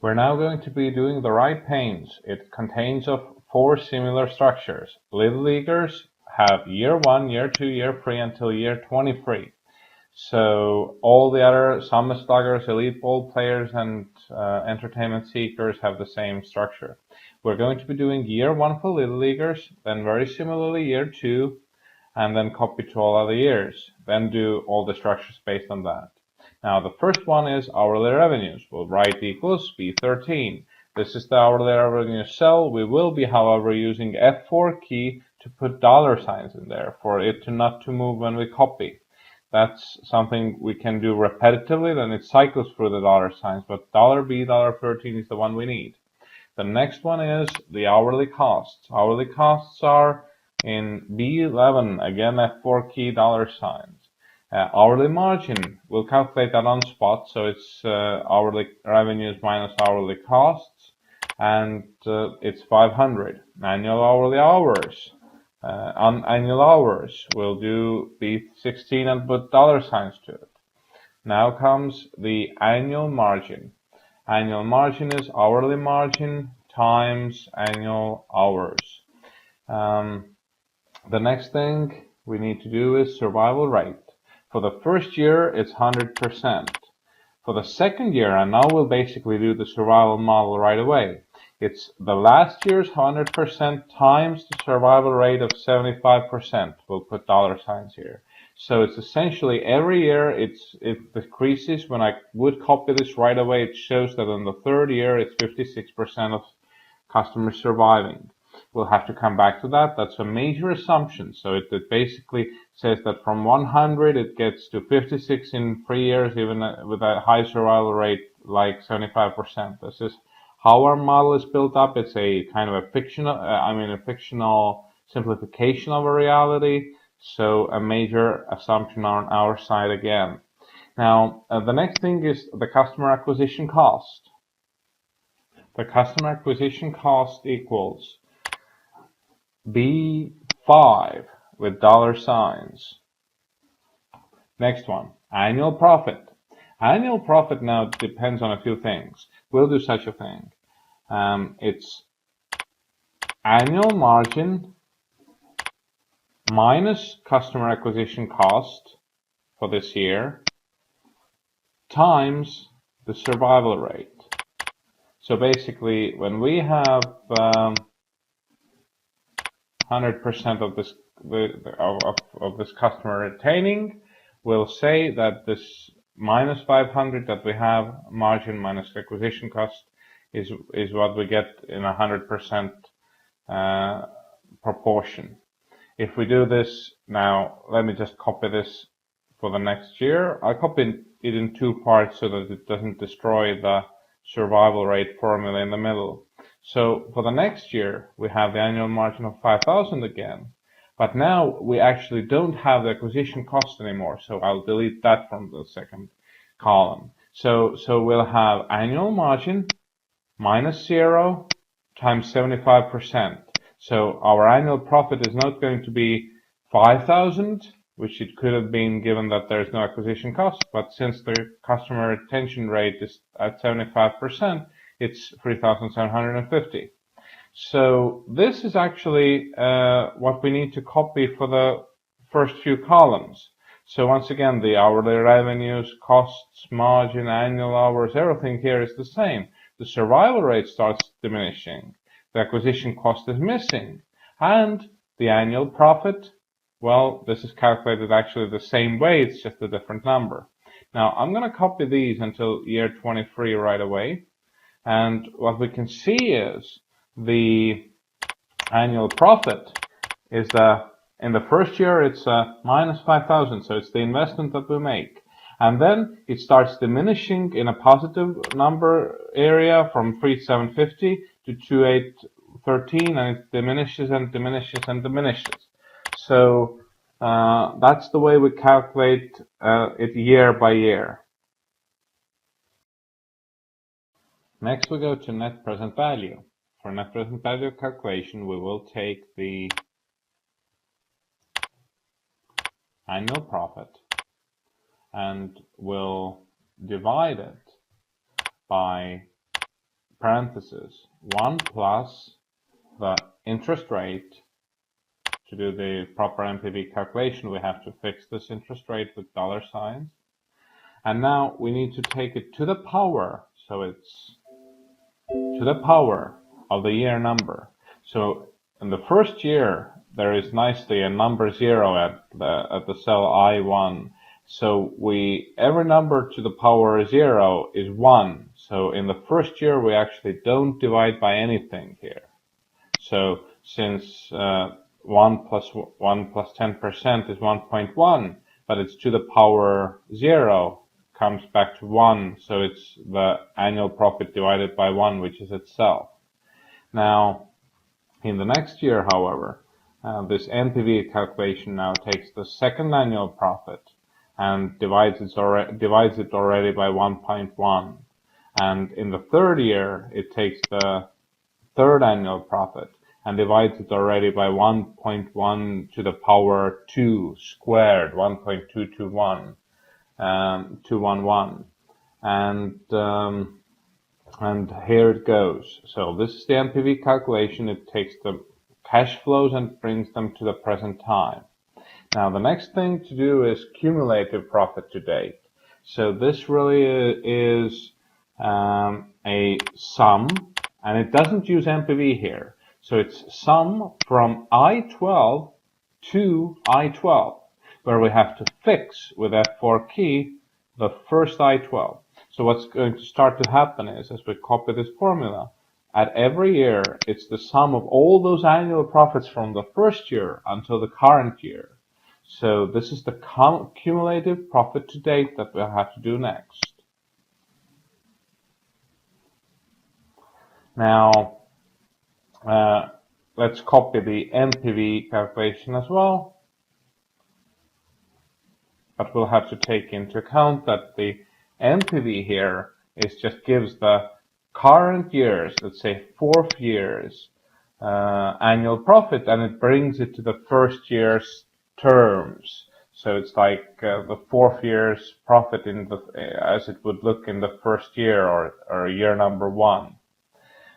We're now going to be doing the right panes. It contains of 4 similar structures. Little leaguers have year 1, year 2, year 3 until year 23. So all the other summer sluggers, elite ball players, and entertainment seekers have the same structure. We're going to be doing year 1 for little leaguers, then very similarly year 2, and then copy to all other years. Then do all the structures based on that. Now the first one is hourly revenues. We'll write equals B13. This is the hourly revenue cell. We will be, however, using F4 key to put dollar signs in there for it not to move when we copy. That's something we can do repetitively, then it cycles through the dollar signs, but $B, $13 is the one we need. The next one is the hourly costs. Hourly costs are in B11, again F4 key dollar signs. Hourly margin, we'll calculate that on spot, so it's hourly revenues minus hourly costs, and it's 500. Annual hourly hours. On annual hours, we'll do B16 and put dollar signs to it. Now comes the annual margin. Annual margin is hourly margin times annual hours. The next thing we need to do is survival rate. For the first year, it's 100%. For the second year, and now we'll basically do the survival model right away, it's the last year's 100% times the survival rate of 75%. We'll put dollar signs here. So it's essentially every year it decreases. When I would copy this right away, it shows that in the third year it's 56% of customers surviving. We'll have to come back to that. That's a major assumption. So it basically says that from 100 it gets to 56 in 3 years, even with a high survival rate like 75%. This is how our model is built up. It's a kind of a fictional simplification of a reality. So a major assumption on our side again. Now, the next thing is the customer acquisition cost. The customer acquisition cost equals B5 with dollar signs. Next one, annual profit. Annual profit now depends on a few things. We'll do such a thing. It's annual margin minus customer acquisition cost for this year times the survival rate. So basically, when we have 100% of this customer retaining, we'll say that this minus 500 that we have, margin minus acquisition cost, is what we get in 100% proportion. If we do this now, let me just copy this for the next year. I copied it in 2 parts so that it doesn't destroy the survival rate formula in the middle. So for the next year, we have the annual margin of 5,000 again. But now we actually don't have the acquisition cost anymore. So I'll delete that from the second column. So we'll have annual margin minus 0 times 75%. So our annual profit is not going to be 5,000, which it could have been given that there's no acquisition cost. But since the customer retention rate is at 75%, it's 3,750. So this is actually what we need to copy for the first few columns. So once again, the hourly revenues, costs, margin, annual hours, everything here is the same. The survival rate starts diminishing. The acquisition cost is missing. And the annual profit, well, this is calculated actually the same way, it's just a different number. Now, I'm going to copy these until year 23 right away. And what we can see is the annual profit is in the first year it's minus 5,000, so it's the investment that we make. And then it starts diminishing in a positive number area from 3,750 to 2,813, and it diminishes and diminishes and diminishes. So that's the way we calculate it year by year. Next we go to net present value. For net present value calculation, we will take the annual profit and we'll divide it by parentheses 1 plus the interest rate. To do the proper NPV calculation, we have to fix this interest rate with dollar signs. And now we need to take it to the power. So it's to the power of the year number. So in the first year, there is nicely a number 0 at the cell I1. So every number to the power 0 is 1. So in the first year, we actually don't divide by anything here. So since 1 plus 10% is 1.1, but it's to the power 0, comes back to 1, so it's the annual profit divided by 1, which is itself. Now, in the next year, however, this NPV calculation now takes the second annual profit and divides it already by 1.1. And in the third year, it takes the third annual profit and divides it already by 1.1 to the power 2 squared, 1.221, 211. And here it goes. So this is the NPV calculation. It takes the cash flows and brings them to the present time. Now the next thing to do is cumulative profit to date. So this really is a sum, and it doesn't use NPV here. So it's sum from I12 to I12, where we have to fix with F4 key the first I12. So what's going to start to happen is, as we copy this formula, at every year, it's the sum of all those annual profits from the first year until the current year. So this is the cumulative profit to date that we'll have to do next. Now, let's copy the NPV calculation as well. But we'll have to take into account that the NPV here just gives the current years, let's say 4th year's annual profit, and it brings it to the first year's terms. So it's like the 4th year's profit as it would look in the first year or year number 1.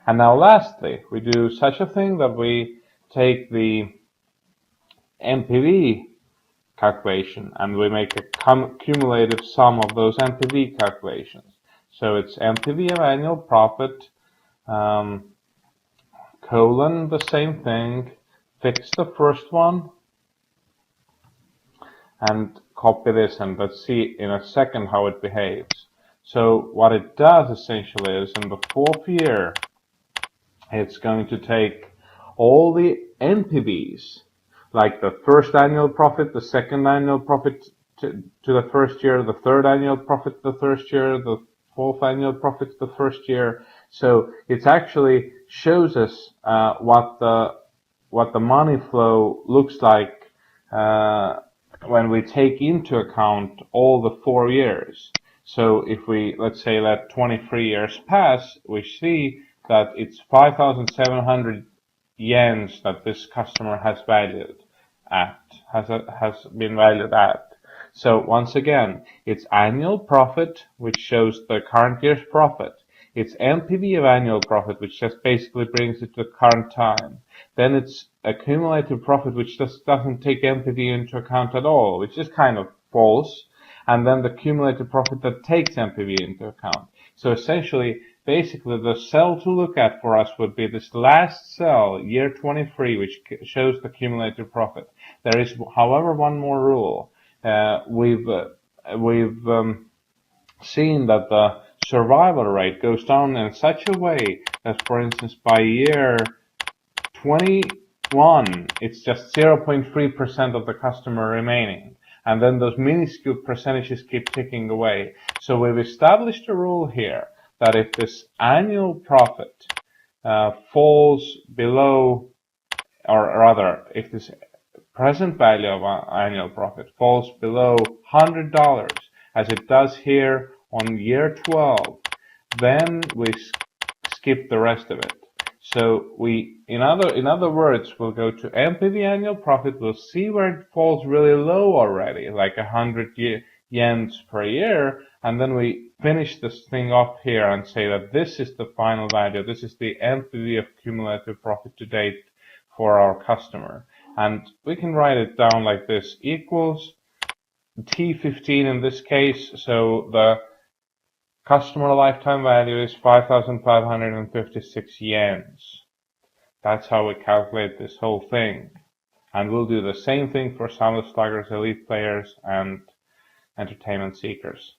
And now lastly, we do such a thing that we take the NPV calculation and we make a cumulative sum of those NPV calculations. So it's NPV of annual profit, colon the same thing, fix the first one, and copy this, and let's see in a second how it behaves. So what it does essentially is in the 4th year, it's going to take all the NPVs, like the first annual profit, the second annual profit to the first year, the third annual profit the first year, the 4th annual profit the first year. So it actually shows us what the money flow looks like when we take into account all the 4 years. So if we, let's say, let 23 years pass, we see that it's 5,700 yens that this customer has been valued at. So once again, it's annual profit, which shows the current year's profit. It's NPV of annual profit, which just basically brings it to the current time. Then it's accumulative profit, which just doesn't take NPV into account at all, which is kind of false. And then the cumulative profit that takes NPV into account. So essentially, basically, the cell to look at for us would be this last cell, year 23, which shows the cumulative profit. There is, however, one more rule. We've seen that the survival rate goes down in such a way that, for instance, by year 21, it's just 0.3% of the customer remaining. And then those minuscule percentages keep ticking away. So we've established a rule here that if this annual profit falls below, or rather, if this present value of annual profit falls below $100, as it does here on year 12, then we skip the rest of it. So in other words, we'll go to NPV annual profit. We'll see where it falls really low already, like 100 yens per year, and then we finish this thing off here and say that this is the final value, this is the entity of cumulative profit to date for our customer. And we can write it down like this, equals T15 in this case, so the customer lifetime value is 5,556 yens. That's how we calculate this whole thing. And we'll do the same thing for Soundless Sluggers, Elite Players, and Entertainment Seekers.